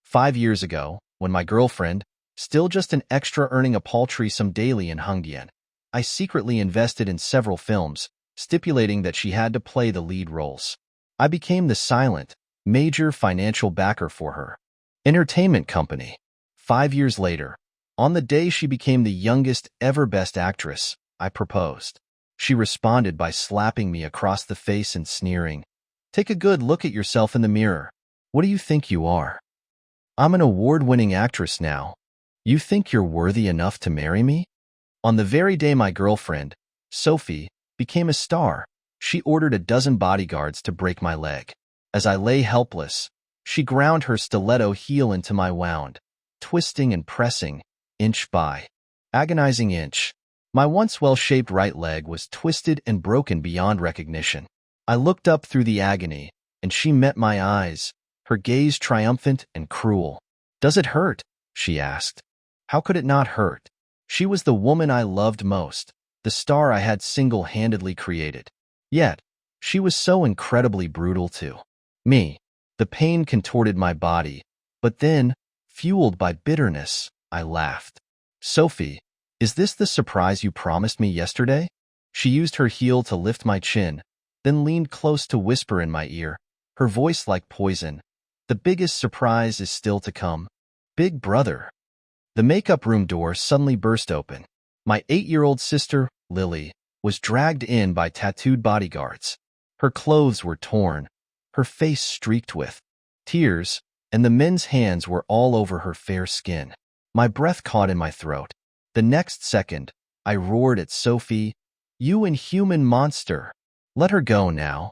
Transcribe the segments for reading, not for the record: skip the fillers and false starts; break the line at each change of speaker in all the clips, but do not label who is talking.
5 years ago, when my girlfriend, still just an extra earning a paltry sum daily in Hengdian, I secretly invested in several films, stipulating that she had to play the lead roles. I became the silent, major financial backer for her entertainment company. 5 years later, on the day she became the youngest ever Best Actress, I proposed. She responded by slapping me across the face and sneering, "Take a good look at yourself in the mirror. What do you think you are? I'm an award-winning actress now. You think you're worthy enough to marry me?" On the very day my girlfriend, Sophie, became a star, she ordered a dozen bodyguards to break my leg. As I lay helpless, she ground her stiletto heel into my wound, twisting and pressing, inch by agonizing inch. My once well-shaped right leg was twisted and broken beyond recognition. I looked up through the agony, and she met my eyes, her gaze triumphant and cruel. "Does it hurt?" she asked. How could it not hurt? She was the woman I loved most, the star I had single-handedly created. Yet, she was so incredibly brutal to me. The pain contorted my body, but then, fueled by bitterness, I laughed. "Sophie, is this the surprise you promised me yesterday?" She used her heel to lift my chin, then leaned close to whisper in my ear, her voice like poison. "The biggest surprise is still to come. Big brother." The makeup room door suddenly burst open. My 8-year-old sister, Lily, was dragged in by tattooed bodyguards. Her clothes were torn, her face streaked with tears, and the men's hands were all over her fair skin. My breath caught in my throat. The next second, I roared at Sophie, "You inhuman monster! Let her go now."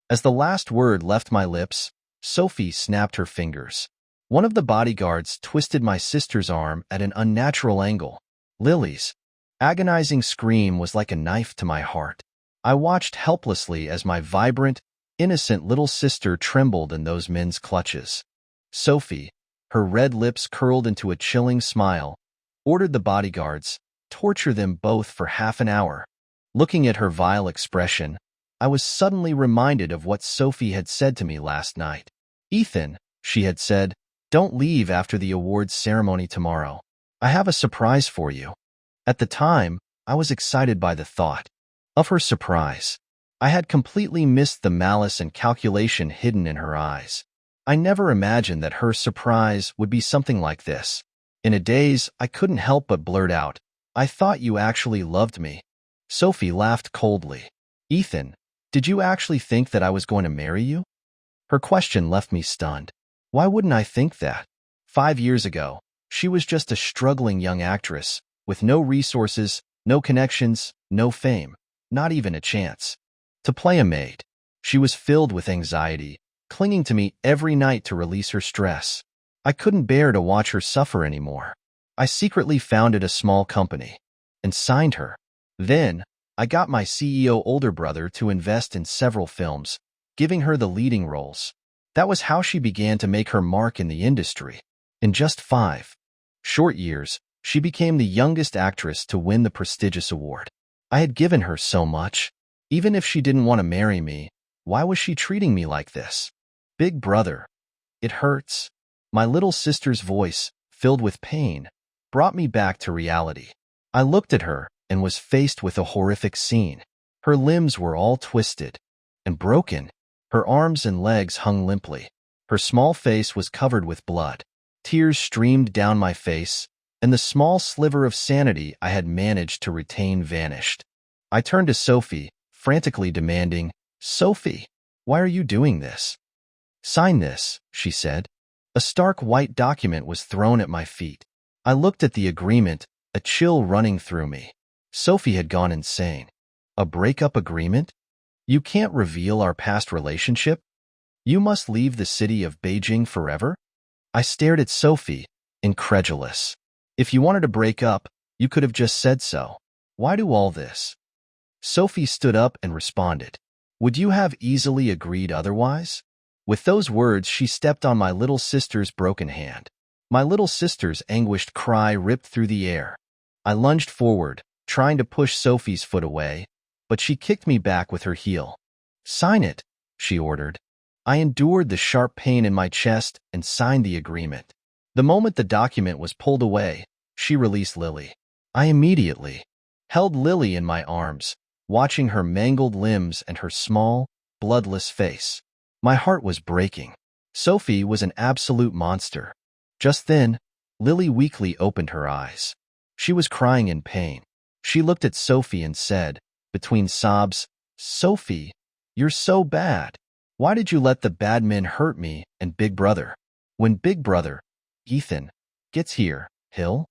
As the last word left my lips, Sophie snapped her fingers. One of the bodyguards twisted my sister's arm at an unnatural angle. Lily's agonizing scream was like a knife to my heart. I watched helplessly as my vibrant, innocent little sister trembled in those men's clutches. Sophie, her red lips curled into a chilling smile, ordered the bodyguards, "Torture them both for half an hour." Looking at her vile expression, I was suddenly reminded of what Sophie had said to me last night. "Ethan," she had said, "don't leave after the awards ceremony tomorrow. I have a surprise for you." At the time, I was excited by the thought of her surprise. I had completely missed the malice and calculation hidden in her eyes. I never imagined that her surprise would be something like this. In a daze, I couldn't help but blurt out, "I thought you actually loved me." Sophie laughed coldly. "Ethan, did you actually think that I was going to marry you?" Her question left me stunned. Why wouldn't I think that? 5 years ago, she was just a struggling young actress, with no resources, no connections, no fame, not even a chance to play a maid. She was filled with anxiety, clinging to me every night to release her stress. I couldn't bear to watch her suffer anymore. I secretly founded a small company and signed her. Then, I got my CEO older brother to invest in several films, giving her the leading roles. That was how she began to make her mark in the industry. In just 5 short years, she became the youngest actress to win the prestigious award. I had given her so much. Even if she didn't want to marry me, why was she treating me like this? "Big brother, it hurts." My little sister's voice, filled with pain, brought me back to reality. I looked at her and was faced with a horrific scene. Her limbs were all twisted and broken. Her arms and legs hung limply. Her small face was covered with blood. Tears streamed down my face, and the small sliver of sanity I had managed to retain vanished. I turned to Sophie, frantically demanding, "Sophie, why are you doing this?" "Sign this," she said. A stark white document was thrown at my feet. I looked at the agreement, a chill running through me. Sophie had gone insane. A breakup agreement? "You can't reveal our past relationship? You must leave the city of Beijing forever?" I stared at Sophie, incredulous. "If you wanted to break up, you could have just said so. Why do all this?" Sophie stood up and responded, "Would you have easily agreed otherwise?" With those words, she stepped on my little sister's broken hand. My little sister's anguished cry ripped through the air. I lunged forward, trying to push Sophie's foot away, but she kicked me back with her heel. "Sign it," she ordered. I endured the sharp pain in my chest and signed the agreement. The moment the document was pulled away, she released Lily. I immediately held Lily in my arms, watching her mangled limbs and her small, bloodless face. My heart was breaking. Sophie was an absolute monster. Just then, Lily weakly opened her eyes. She was crying in pain. She looked at Sophie and said, between sobs, "Sophie, you're so bad. Why did you let the bad men hurt me and Big Brother? When Big Brother, Ethan, gets here, he'll—"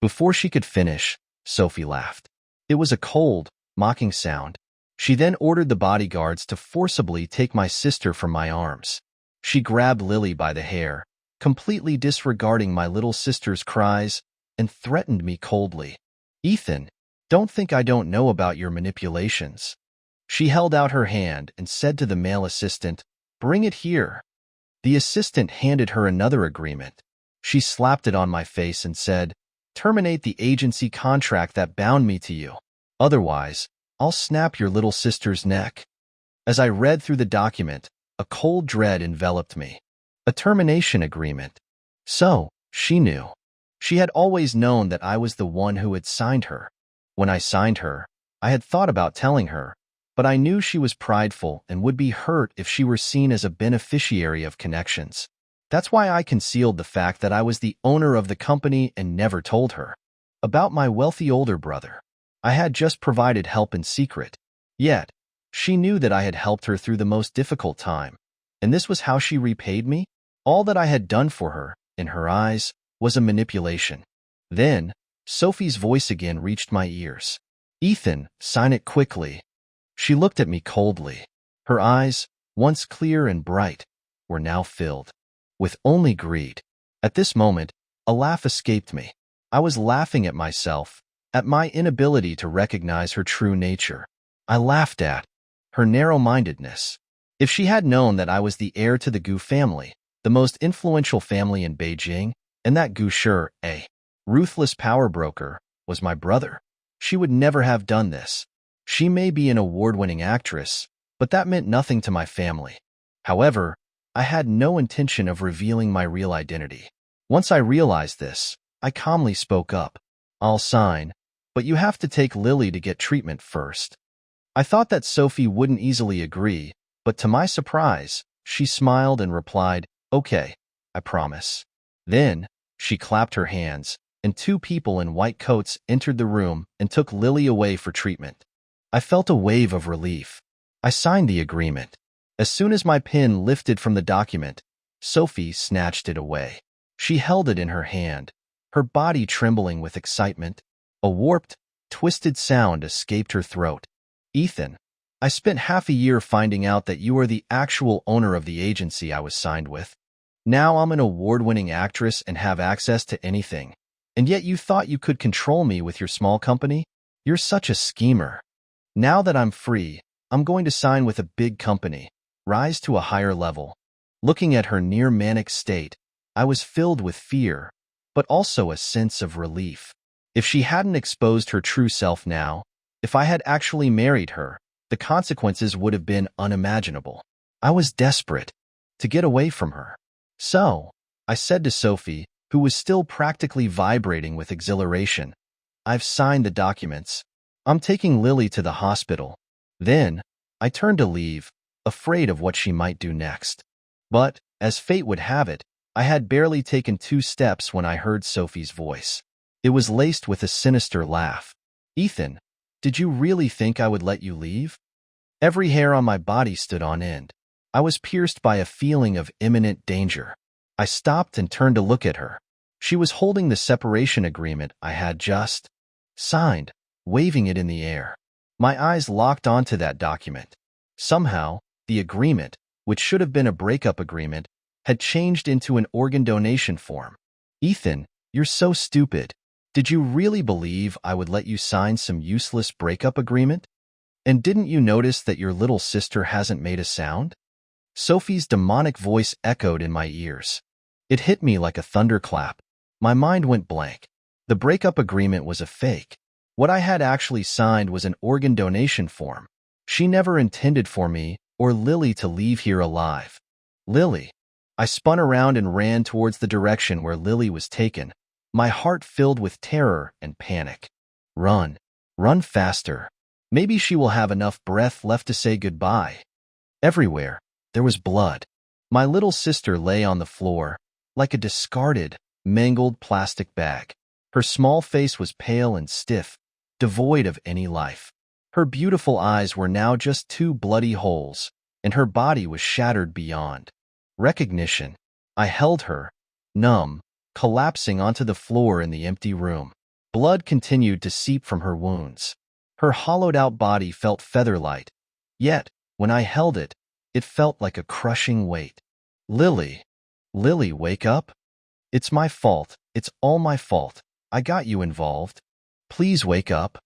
Before she could finish, Sophie laughed. It was a cold, mocking sound. She then ordered the bodyguards to forcibly take my sister from my arms. She grabbed Lily by the hair, completely disregarding my little sister's cries, and threatened me coldly. "Ethan, don't think I don't know about your manipulations." She held out her hand and said to the male assistant, "Bring it here." The assistant handed her another agreement. She slapped it on my face and said, "Terminate the agency contract that bound me to you. Otherwise, I'll snap your little sister's neck." As I read through the document, a cold dread enveloped me. A termination agreement. So, she knew. She had always known that I was the one who had signed her. When I signed her, I had thought about telling her, but I knew she was prideful and would be hurt if she were seen as a beneficiary of connections. That's why I concealed the fact that I was the owner of the company and never told her. About my wealthy older brother, I had just provided help in secret. Yet, she knew that I had helped her through the most difficult time. And this was how she repaid me? All that I had done for her, in her eyes, was a manipulation. Then, Sophie's voice again reached my ears. "Ethan, sign it quickly." She looked at me coldly. Her eyes, once clear and bright, were now filled with only greed. At this moment, a laugh escaped me. I was laughing at myself, at my inability to recognize her true nature. I laughed at her narrow-mindedness. If she had known that I was the heir to the Gu family, the most influential family in Beijing, and that Gu Shi, a ruthless power broker, was my brother, she would never have done this. She may be an award-winning actress, but that meant nothing to my family. However, I had no intention of revealing my real identity. Once I realized this, I calmly spoke up. "I'll sign, but you have to take Lily to get treatment first." I thought that Sophie wouldn't easily agree, but to my surprise, she smiled and replied, "Okay, I promise." Then, she clapped her hands, and two people in white coats entered the room and took Lily away for treatment. I felt a wave of relief. I signed the agreement. As soon as my pen lifted from the document, Sophie snatched it away. She held it in her hand, her body trembling with excitement. A warped, twisted sound escaped her throat. "Ethan, I spent half a year finding out that you are the actual owner of the agency I was signed with. Now I'm an award-winning actress and have access to anything. And yet you thought you could control me with your small company? You're such a schemer. Now that I'm free, I'm going to sign with a big company, rise to a higher level." Looking at her near-manic state, I was filled with fear, but also a sense of relief. If she hadn't exposed her true self now, if I had actually married her, the consequences would have been unimaginable. I was desperate to get away from her. "So," I said to Sophie, who was still practically vibrating with exhilaration, "I've signed the documents. I'm taking Lily to the hospital." Then, I turned to leave, afraid of what she might do next. But, as fate would have it, I had barely taken 2 steps when I heard Sophie's voice. It was laced with a sinister laugh. "Ethan, did you really think I would let you leave?" Every hair on my body stood on end. I was pierced by a feeling of imminent danger. I stopped and turned to look at her. She was holding the separation agreement I had just signed, waving it in the air. My eyes locked onto that document. Somehow, the agreement, which should have been a breakup agreement, had changed into an organ donation form. "Ethan, you're so stupid. Did you really believe I would let you sign some useless breakup agreement? And didn't you notice that your little sister hasn't made a sound?" Sophie's demonic voice echoed in my ears. It hit me like a thunderclap. My mind went blank. The breakup agreement was a fake. What I had actually signed was an organ donation form. She never intended for me or Lily to leave here alive. Lily. I spun around and ran towards the direction where Lily was taken, my heart filled with terror and panic. Run. Run faster. Maybe she will have enough breath left to say goodbye. Everywhere, there was blood. My little sister lay on the floor, like a discarded, mangled plastic bag. Her small face was pale and stiff, devoid of any life. Her beautiful eyes were now just two bloody holes, and her body was shattered beyond recognition. I held her, numb, collapsing onto the floor in the empty room. Blood continued to seep from her wounds. Her hollowed-out body felt feather-light, yet, when I held it, it felt like a crushing weight. Lily. Lily, wake up. It's my fault. It's all my fault. I got you involved. Please wake up.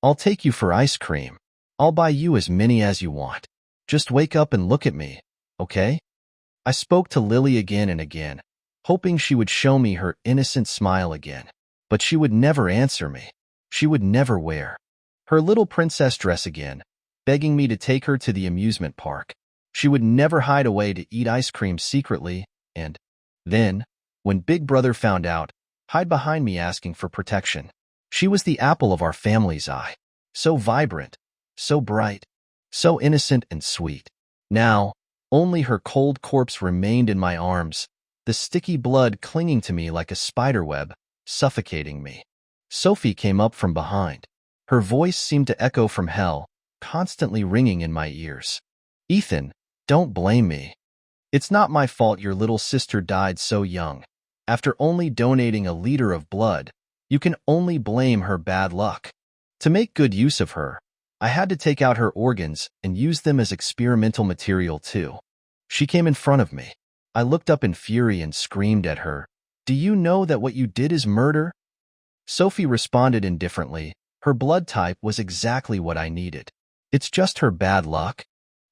I'll take you for ice cream. I'll buy you as many as you want. Just wake up and look at me, okay? I spoke to Lily again and again, hoping she would show me her innocent smile again. But she would never answer me. She would never wear her little princess dress again, begging me to take her to the amusement park. She would never hide away to eat ice cream secretly, and then, when Big Brother found out, hide behind me asking for protection. She was the apple of our family's eye, so vibrant, so bright, so innocent and sweet. Now, only her cold corpse remained in my arms, the sticky blood clinging to me like a spiderweb, suffocating me. Sophie came up from behind. Her voice seemed to echo from hell, constantly ringing in my ears. Ethan, don't blame me. It's not my fault your little sister died so young. After only donating a liter of blood, you can only blame her bad luck. To make good use of her, I had to take out her organs and use them as experimental material too. She came in front of me. I looked up in fury and screamed at her. Do you know that what you did is murder? Sophie responded indifferently. Her blood type was exactly what I needed. It's just her bad luck.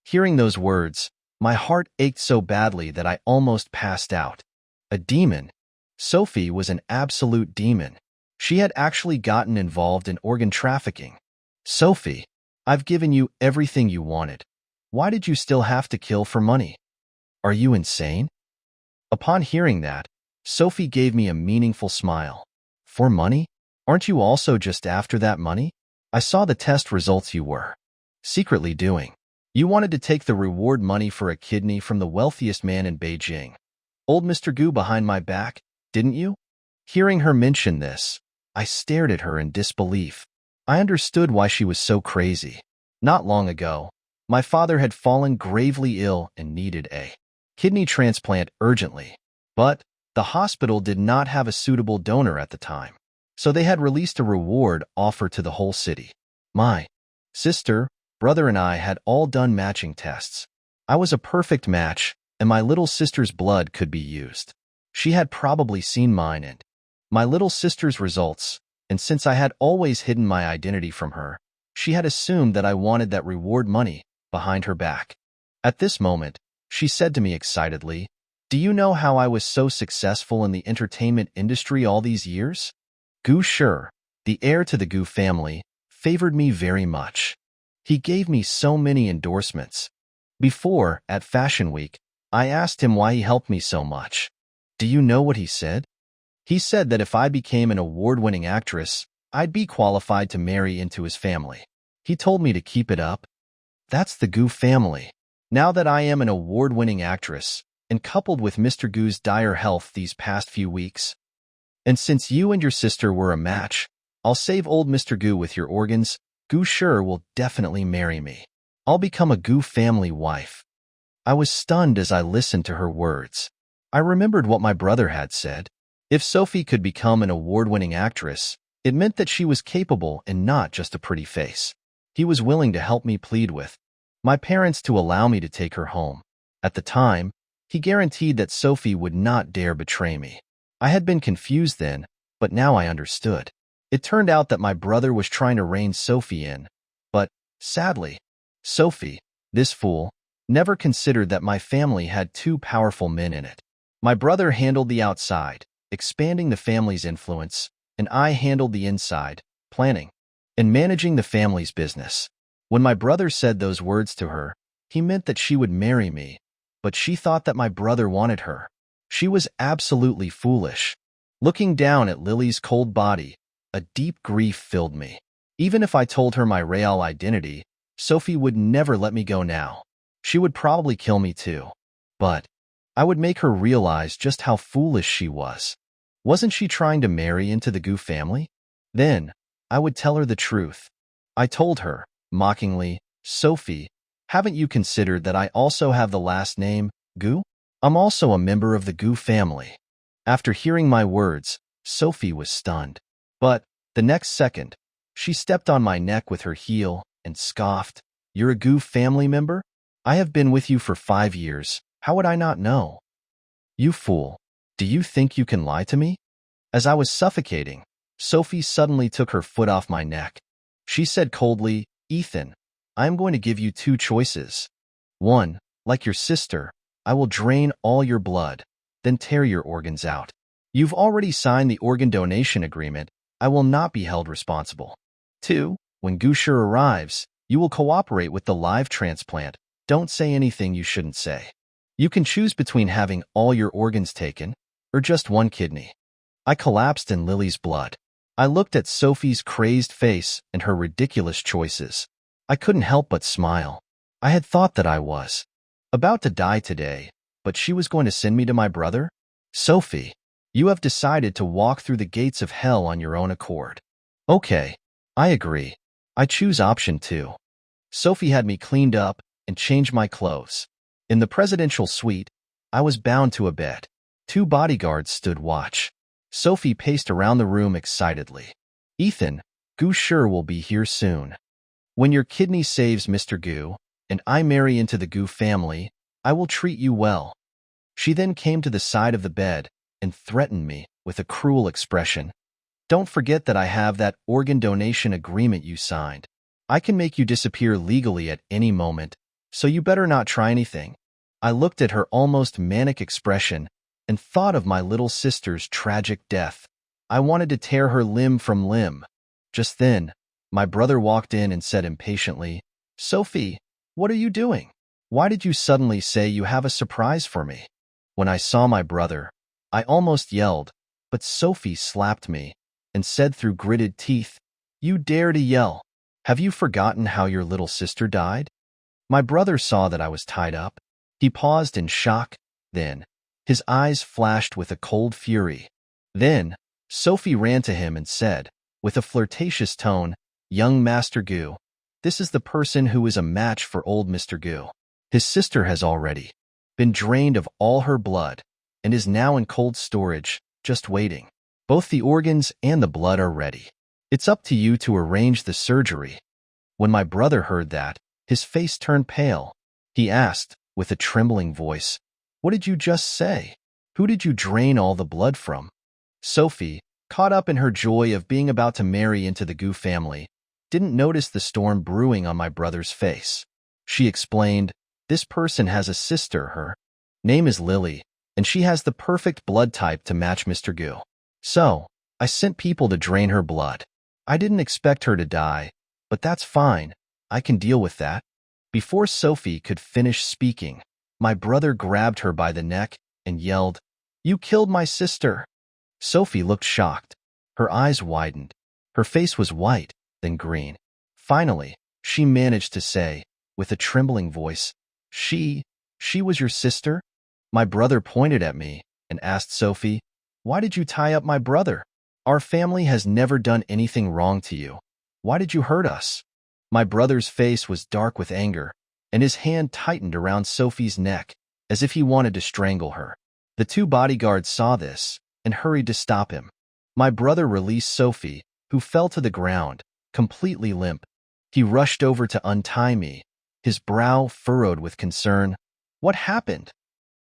Hearing those words, my heart ached so badly that I almost passed out. A demon. Sophie was an absolute demon. She had actually gotten involved in organ trafficking. Sophie, I've given you everything you wanted. Why did you still have to kill for money? Are you insane? Upon hearing that, Sophie gave me a meaningful smile. For money? Aren't you also just after that money? I saw the test results you were secretly doing. You wanted to take the reward money for a kidney from the wealthiest man in Beijing. Old Mr. Gu behind my back, didn't you? Hearing her mention this, I stared at her in disbelief. I understood why she was so crazy. Not long ago, my father had fallen gravely ill and needed a kidney transplant urgently. But the hospital did not have a suitable donor at the time, so they had released a reward offer to the whole city. My sister, brother, and I had all done matching tests. I was a perfect match, and my little sister's blood could be used. She had probably seen mine and my little sister's results, and since I had always hidden my identity from her, she had assumed that I wanted that reward money behind her back. At this moment, she said to me excitedly, "Do you know how I was so successful in the entertainment industry all these years? Gu Shi, the heir to the Gu family, favored me very much. He gave me so many endorsements. Before, at Fashion Week, I asked him why he helped me so much. Do you know what he said? He said that if I became an award-winning actress, I'd be qualified to marry into his family. He told me to keep it up. That's the Gu family. Now that I am an award-winning actress, and coupled with Mr. Gu's dire health these past few weeks, and since you and your sister were a match, I'll save old Mr. Gu with your organs. Gu Shi will definitely marry me. I'll become a Gu family wife." I was stunned as I listened to her words. I remembered what my brother had said. If Sophie could become an award-winning actress, it meant that she was capable and not just a pretty face. He was willing to help me plead with my parents to allow me to take her home. At the time, he guaranteed that Sophie would not dare betray me. I had been confused then, but now I understood. It turned out that my brother was trying to rein Sophie in, but, sadly, Sophie, this fool, never considered that my family had two powerful men in it. My brother handled the outside, expanding the family's influence, and I handled the inside, planning and managing the family's business. When my brother said those words to her, he meant that she would marry me, but she thought that my brother wanted her. She was absolutely foolish. Looking down at Lily's cold body, a deep grief filled me. Even if I told her my real identity, Sophie would never let me go now. She would probably kill me too. But I would make her realize just how foolish she was. Wasn't she trying to marry into the Gu family? Then I would tell her the truth. I told her, mockingly, "Sophie, haven't you considered that I also have the last name, Gu? I'm also a member of the Gu family." After hearing my words, Sophie was stunned. But the next second, she stepped on my neck with her heel and scoffed, "You're a Gu family member? I have been with you for 5 years. How would I not know?" "You fool. Do you think you can lie to me?" As I was suffocating, Sophie suddenly took her foot off my neck. She said coldly, "Ethan, I am going to give you 2 choices. 1, like your sister, I will drain all your blood, then tear your organs out. You've already signed the organ donation agreement. I will not be held responsible. 2, when Gushir arrives, you will cooperate with the live transplant. Don't say anything you shouldn't say. You can choose between having all your organs taken or just 1 kidney." I collapsed in Lily's blood. I looked at Sophie's crazed face and her ridiculous choices. I couldn't help but smile. I had thought that I was about to die today, but she was going to send me to my brother? "Sophie, you have decided to walk through the gates of hell on your own accord." "Okay, I agree. I choose option 2. Sophie had me cleaned up and changed my clothes. In the presidential suite, I was bound to a bed. 2 bodyguards stood watch. Sophie paced around the room excitedly. "Ethan, Gu sure will be here soon. When your kidney saves Mr. Gu, and I marry into the Gu family, I will treat you well." She then came to the side of the bed and threatened me with a cruel expression. "Don't forget that I have that organ donation agreement you signed. I can make you disappear legally at any moment, so you better not try anything." I looked at her almost manic expression and thought of my little sister's tragic death. I wanted to tear her limb from limb. Just then, my brother walked in and said impatiently, "Sophie, what are you doing? Why did you suddenly say you have a surprise for me?" When I saw my brother, I almost yelled, but Sophie slapped me and said through gritted teeth, "You dare to yell? Have you forgotten how your little sister died?" My brother saw that I was tied up. He paused in shock, then his eyes flashed with a cold fury. Then Sophie ran to him and said, with a flirtatious tone, "Young Master Gu, this is the person who is a match for old Mr. Gu. His sister has already been drained of all her blood and is now in cold storage, just waiting. Both the organs and the blood are ready. It's up to you to arrange the surgery." When my brother heard that, his face turned pale. He asked, with a trembling voice, "What did you just say? Who did you drain all the blood from?" Sophie, caught up in her joy of being about to marry into the Gu family, didn't notice the storm brewing on my brother's face. She explained, "This person has a sister, her name is Lily, and she has the perfect blood type to match Mr. Gu. So, I sent people to drain her blood. I didn't expect her to die, but that's fine. I can deal with that." Before Sophie could finish speaking, my brother grabbed her by the neck and yelled, "You killed my sister!" Sophie looked shocked. Her eyes widened. Her face was white, then green. Finally, she managed to say, with a trembling voice, She was your sister?" My brother pointed at me and asked Sophie, "Why did you tie up my brother? Our family has never done anything wrong to you. Why did you hurt us?" My brother's face was dark with anger, and his hand tightened around Sophie's neck, as if he wanted to strangle her. The 2 bodyguards saw this and hurried to stop him. My brother released Sophie, who fell to the ground, completely limp. He rushed over to untie me, his brow furrowed with concern. "What happened?"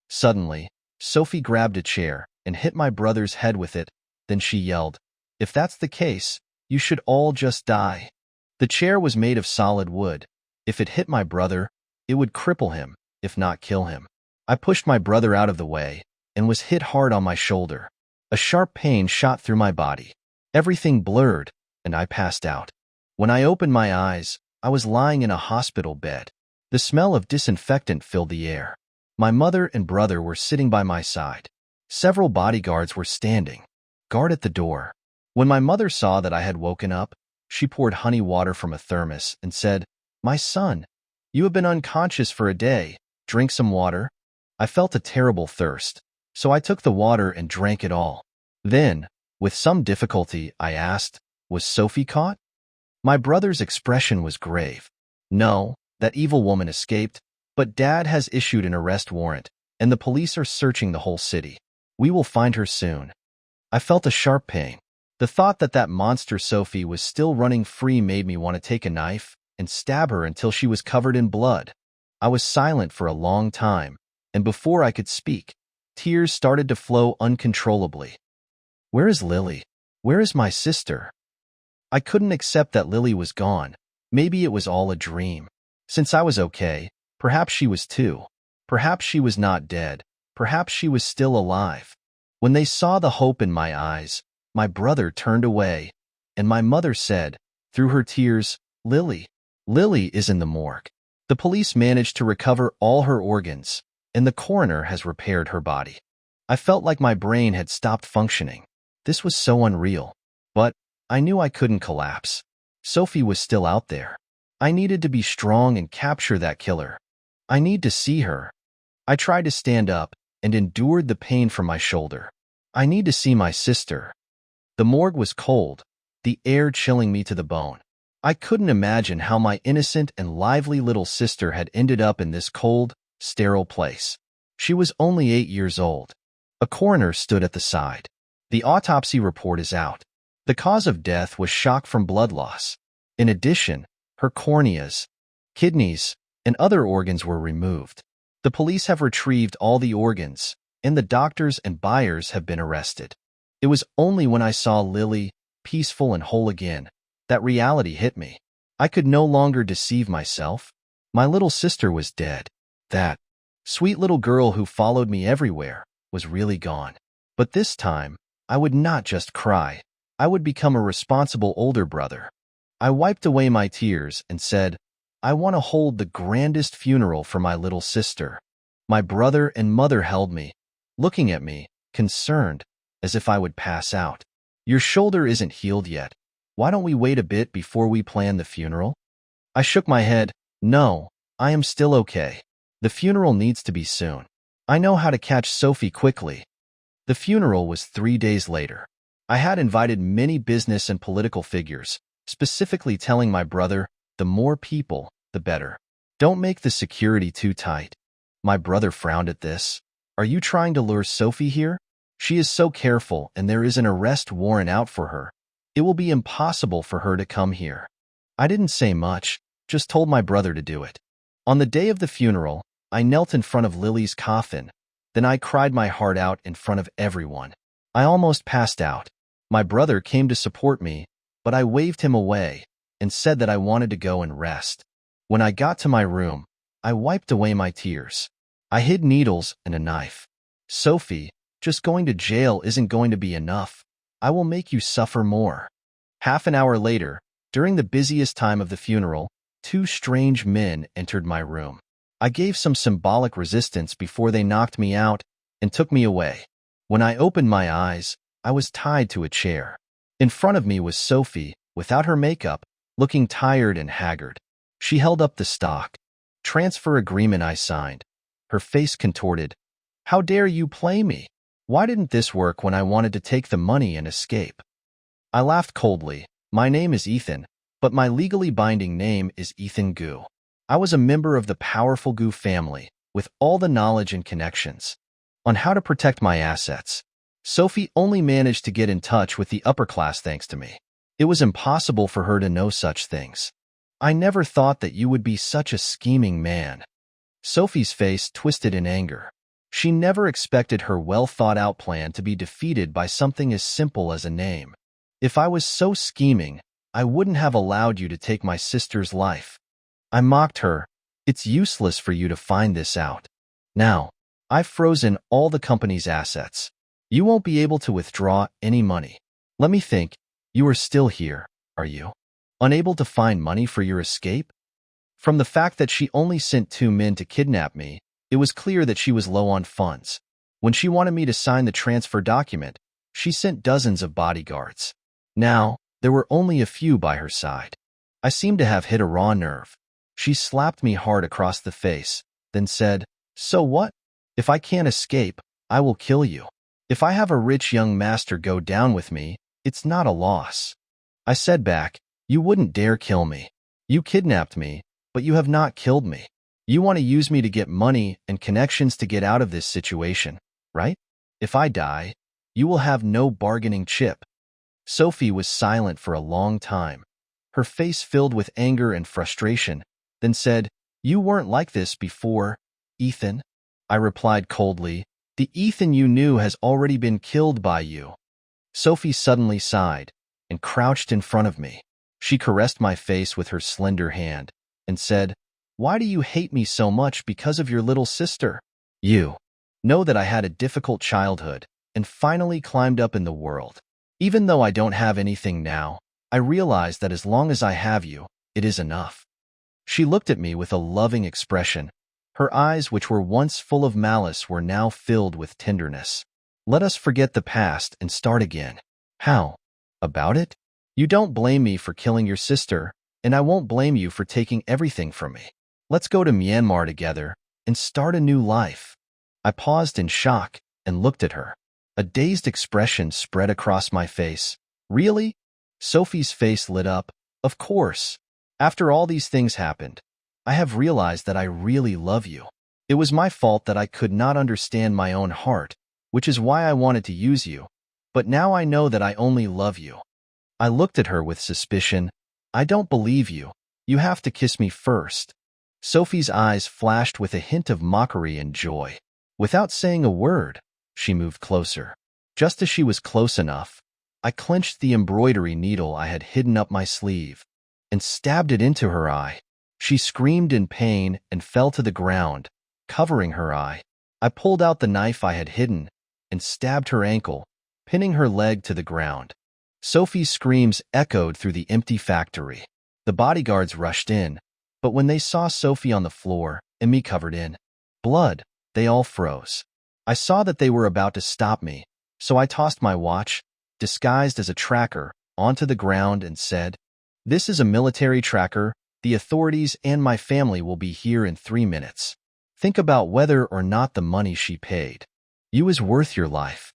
Suddenly, Sophie grabbed a chair and hit my brother's head with it. Then she yelled, "If that's the case, you should all just die." The chair was made of solid wood. If it hit my brother, it would cripple him, if not kill him. I pushed my brother out of the way and was hit hard on my shoulder. A sharp pain shot through my body. Everything blurred, and I passed out. When I opened my eyes, I was lying in a hospital bed. The smell of disinfectant filled the air. My mother and brother were sitting by my side. Several bodyguards were standing, guard at the door. When my mother saw that I had woken up, she poured honey water from a thermos and said, "My son, you have been unconscious for a day. Drink some water." I felt a terrible thirst, so I took the water and drank it all. Then, with some difficulty, I asked, "Was Sophie caught?" My brother's expression was grave. "No, that evil woman escaped, but Dad has issued an arrest warrant, and the police are searching the whole city. We will find her soon." I felt a sharp pain. The thought that that monster Sophie was still running free made me want to take a knife and stab her until she was covered in blood. I was silent for a long time, and before I could speak, tears started to flow uncontrollably. Where is Lily? Where is my sister? I couldn't accept that Lily was gone. Maybe it was all a dream. Since I was okay, perhaps she was too. Perhaps she was not dead. Perhaps she was still alive. When they saw the hope in my eyes, my brother turned away, and my mother said, through her tears, Lily is in the morgue. The police managed to recover all her organs, and the coroner has repaired her body." I felt like my brain had stopped functioning. This was so unreal. But I knew I couldn't collapse. Sophie was still out there. I needed to be strong and capture that killer. I need to see her. I tried to stand up and endured the pain from my shoulder. I need to see my sister. The morgue was cold, the air chilling me to the bone. I couldn't imagine how my innocent and lively little sister had ended up in this cold, sterile place. She was only 8 years old. A coroner stood at the side. The autopsy report is out. The cause of death was shock from blood loss. In addition, her corneas, kidneys, and other organs were removed. The police have retrieved all the organs, and the doctors and buyers have been arrested. It was only when I saw Lily, peaceful and whole again, that reality hit me. I could no longer deceive myself. My little sister was dead. That sweet little girl who followed me everywhere was really gone. But this time, I would not just cry. I would become a responsible older brother. I wiped away my tears and said, I want to hold the grandest funeral for my little sister. My brother and mother held me, looking at me, concerned, as if I would pass out. Your shoulder isn't healed yet. Why don't we wait a bit before we plan the funeral? I shook my head. No, I am still okay. The funeral needs to be soon. I know how to catch Sophie quickly. The funeral was 3 days later. I had invited many business and political figures, specifically telling my brother, the more people, the better. Don't make the security too tight. My brother frowned at this. Are you trying to lure Sophie here? She is so careful and there is an arrest warrant out for her. It will be impossible for her to come here. I didn't say much, just told my brother to do it. On the day of the funeral, I knelt in front of Lily's coffin. Then I cried my heart out in front of everyone. I almost passed out. My brother came to support me, but I waved him away and said that I wanted to go and rest. When I got to my room, I wiped away my tears. I hid needles and a knife. Sophie, just going to jail isn't going to be enough. I will make you suffer more. Half an hour later, during the busiest time of the funeral, 2 strange men entered my room. I gave some symbolic resistance before they knocked me out and took me away. When I opened my eyes, I was tied to a chair. In front of me was Sophie, without her makeup, looking tired and haggard. She held up the stock transfer agreement I signed. Her face contorted. How dare you play me? Why didn't this work when I wanted to take the money and escape? I laughed coldly. My name is Ethan, but my legally binding name is Ethan Gu. I was a member of the powerful Gu family, with all the knowledge and connections on how to protect my assets. Sophie only managed to get in touch with the upper class thanks to me. It was impossible for her to know such things. I never thought that you would be such a scheming man. Sophie's face twisted in anger. She never expected her well-thought-out plan to be defeated by something as simple as a name. If I was so scheming, I wouldn't have allowed you to take my sister's life. I mocked her. It's useless for you to find this out. Now, I've frozen all the company's assets. You won't be able to withdraw any money. Let me think. You are still here, are you? Unable to find money for your escape? From the fact that she only sent 2 men to kidnap me, It was clear that she was low on funds. When she wanted me to sign the transfer document, she sent dozens of bodyguards. Now, there were only a few by her side. I seemed to have hit a raw nerve. She slapped me hard across the face, then said, "So what? If I can't escape, I will kill you. If I have a rich young master go down with me, it's not a loss." I said back, "You wouldn't dare kill me. You kidnapped me, but you have not killed me. You want to use me to get money and connections to get out of this situation, right? If I die, you will have no bargaining chip." Sophie was silent for a long time, her face filled with anger and frustration, then said, "You weren't like this before, Ethan." I replied coldly, "The Ethan you knew has already been killed by you." Sophie suddenly sighed and crouched in front of me. She caressed my face with her slender hand and said, "Why do you hate me so much because of your little sister? You know that I had a difficult childhood and finally climbed up in the world. Even though I don't have anything now, I realize that as long as I have you, it is enough." She looked at me with a loving expression. Her eyes, which were once full of malice, were now filled with tenderness. "Let us forget the past and start again." "How? About it? You don't blame me for killing your sister, and I won't blame you for taking everything from me. Let's go to Myanmar together and start a new life." I paused in shock and looked at her. A dazed expression spread across my face. "Really?" Sophie's face lit up. "Of course. After all these things happened, I have realized that I really love you. It was my fault that I could not understand my own heart, which is why I wanted to use you. But now I know that I only love you." I looked at her with suspicion. "I don't believe you. You have to kiss me first." Sophie's eyes flashed with a hint of mockery and joy. Without saying a word, she moved closer. Just as she was close enough, I clenched the embroidery needle I had hidden up my sleeve and stabbed it into her eye. She screamed in pain and fell to the ground, covering her eye. I pulled out the knife I had hidden and stabbed her ankle, pinning her leg to the ground. Sophie's screams echoed through the empty factory. The bodyguards rushed in, but when they saw Sophie on the floor and me covered in blood, they all froze. I saw that they were about to stop me, so I tossed my watch, disguised as a tracker, onto the ground and said, "This is a military tracker. The authorities and my family will be here in 3 minutes. Think about whether or not the money she paid you is worth your life."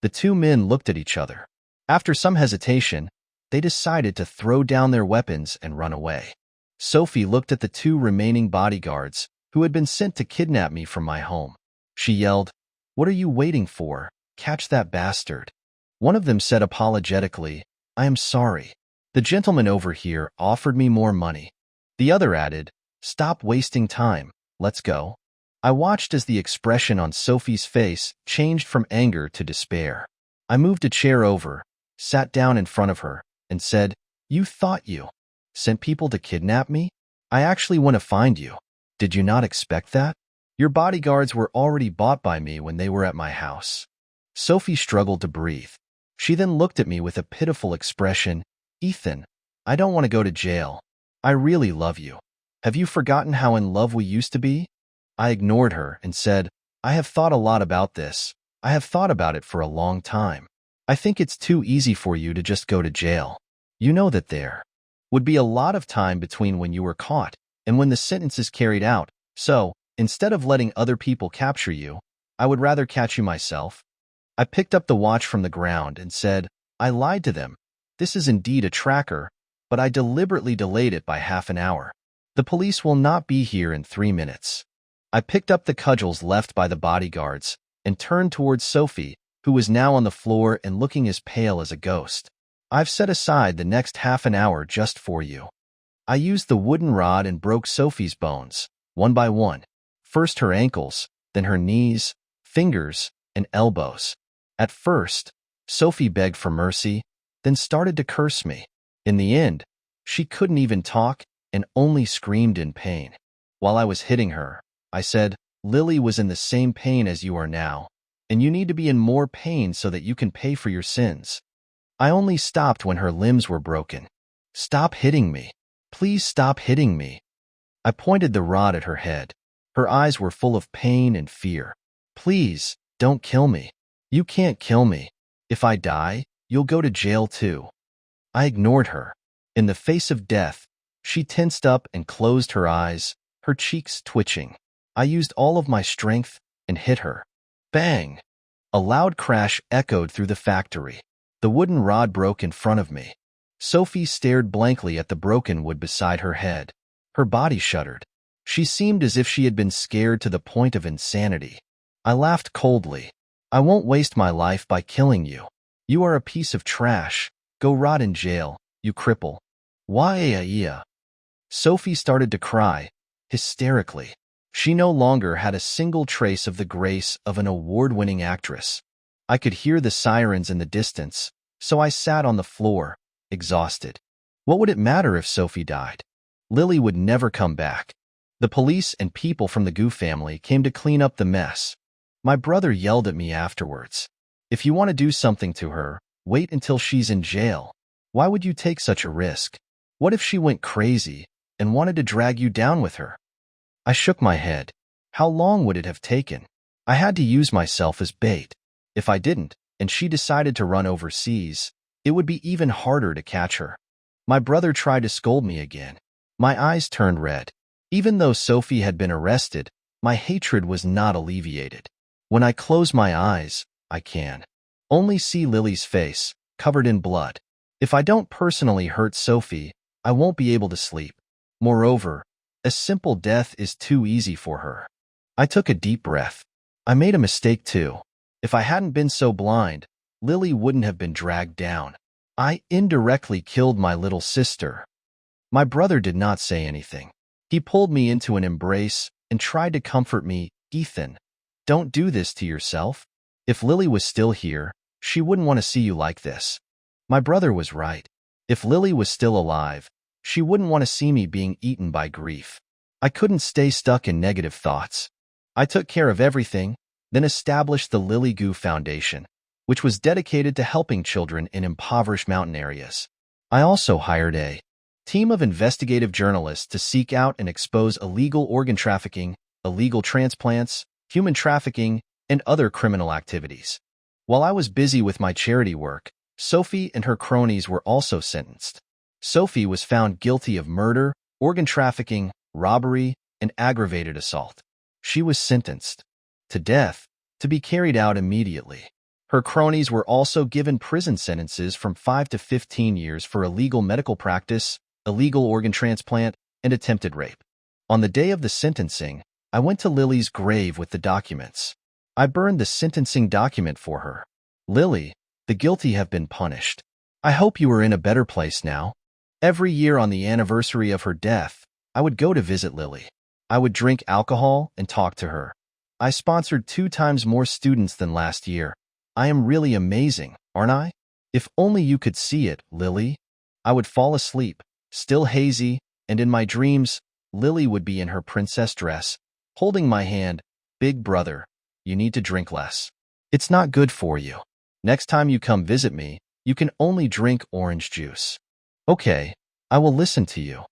The two men looked at each other. After some hesitation, they decided to throw down their weapons and run away. Sophie looked at the 2 remaining bodyguards who had been sent to kidnap me from my home. She yelled, "What are you waiting for? Catch that bastard." One of them said apologetically, "I am sorry. The gentleman over here offered me more money." The other added, "Stop wasting time. Let's go." I watched as the expression on Sophie's face changed from anger to despair. I moved a chair over, sat down in front of her, and said, "You thought you sent people to kidnap me? I actually want to find you. Did you not expect that? Your bodyguards were already bought by me when they were at my house." Sophie struggled to breathe. She then looked at me with a pitiful expression. "Ethan, I don't want to go to jail. I really love you. Have you forgotten how in love we used to be?" I ignored her and said, "I have thought a lot about this. I have thought about it for a long time. I think it's too easy for you to just go to jail. You know that there would be a lot of time between when you were caught and when the sentence is carried out. So, instead of letting other people capture you, I would rather catch you myself." I picked up the watch from the ground and said, "I lied to them. This is indeed a tracker, but I deliberately delayed it by half an hour. The police will not be here in 3 minutes." I picked up the cudgels left by the bodyguards and turned towards Sophie, who was now on the floor and looking as pale as a ghost. "I've set aside the next half an hour just for you." I used the wooden rod and broke Sophie's bones, one by one, first her ankles, then her knees, fingers, and elbows. At first, Sophie begged for mercy, then started to curse me. In the end, she couldn't even talk and only screamed in pain. While I was hitting her, I said, "Lily was in the same pain as you are now, and you need to be in more pain so that you can pay for your sins." I only stopped when her limbs were broken. "Stop hitting me. Please stop hitting me." I pointed the rod at her head. Her eyes were full of pain and fear. Please, don't kill me. You can't kill me. If I die, you'll go to jail too. I ignored her. In the face of death, she tensed up and closed her eyes, her cheeks twitching. I used all of my strength and hit her. Bang! A loud crash echoed through the factory. The wooden rod broke in front of me. Sophie stared blankly at the broken wood beside her head. Her body shuddered. She seemed as if she had been scared to the point of insanity. I laughed coldly. I won't waste my life by killing you. You are a piece of trash. Go rot in jail, you cripple. Why? Sophie started to cry, hysterically. She no longer had a single trace of the grace of an award-winning actress. I could hear the sirens in the distance, so I sat on the floor, exhausted. What would it matter if Sophie died? Lily would never come back. The police and people from the Gu family came to clean up the mess. My brother yelled at me afterwards. If you want to do something to her, wait until she's in jail. Why would you take such a risk? What if she went crazy and wanted to drag you down with her? I shook my head. How long would it have taken? I had to use myself as bait. If I didn't, and she decided to run overseas, it would be even harder to catch her. My brother tried to scold me again. My eyes turned red. Even though Sophie had been arrested, my hatred was not alleviated. When I close my eyes, I can only see Lily's face, covered in blood. If I don't personally hurt Sophie, I won't be able to sleep. Moreover, a simple death is too easy for her. I took a deep breath. I made a mistake too. If I hadn't been so blind, Lily wouldn't have been dragged down. I indirectly killed my little sister. My brother did not say anything. He pulled me into an embrace and tried to comfort me. Ethan, don't do this to yourself. If Lily was still here, she wouldn't want to see you like this. My brother was right. If Lily was still alive, she wouldn't want to see me being eaten by grief. I couldn't stay stuck in negative thoughts. I took care of everything, then established the Lily Gu Foundation, which was dedicated to helping children in impoverished mountain areas. I also hired a team of investigative journalists to seek out and expose illegal organ trafficking, illegal transplants, human trafficking, and other criminal activities. While I was busy with my charity work, Sophie and her cronies were also sentenced. Sophie was found guilty of murder, organ trafficking, robbery, and aggravated assault. She was sentenced to death, to be carried out immediately. Her cronies were also given prison sentences from 5 to 15 years for illegal medical practice, illegal organ transplant, and attempted rape. On the day of the sentencing, I went to Lily's grave with the documents. I burned the sentencing document for her. Lily, the guilty have been punished. I hope you are in a better place now. Every year on the anniversary of her death, I would go to visit Lily. I would drink alcohol and talk to her. I sponsored 2 times more students than last year. I am really amazing, aren't I? If only you could see it, Lily. I would fall asleep, still hazy, and in my dreams, Lily would be in her princess dress, holding my hand. Big brother, you need to drink less. It's not good for you. Next time you come visit me, you can only drink orange juice. Okay, I will listen to you.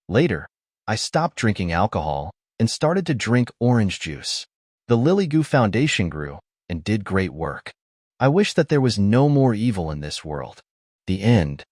Later, I stopped drinking alcohol and started to drink orange juice. The Lily Gu Foundation grew and did great work. I wish that there was no more evil in this world. The end.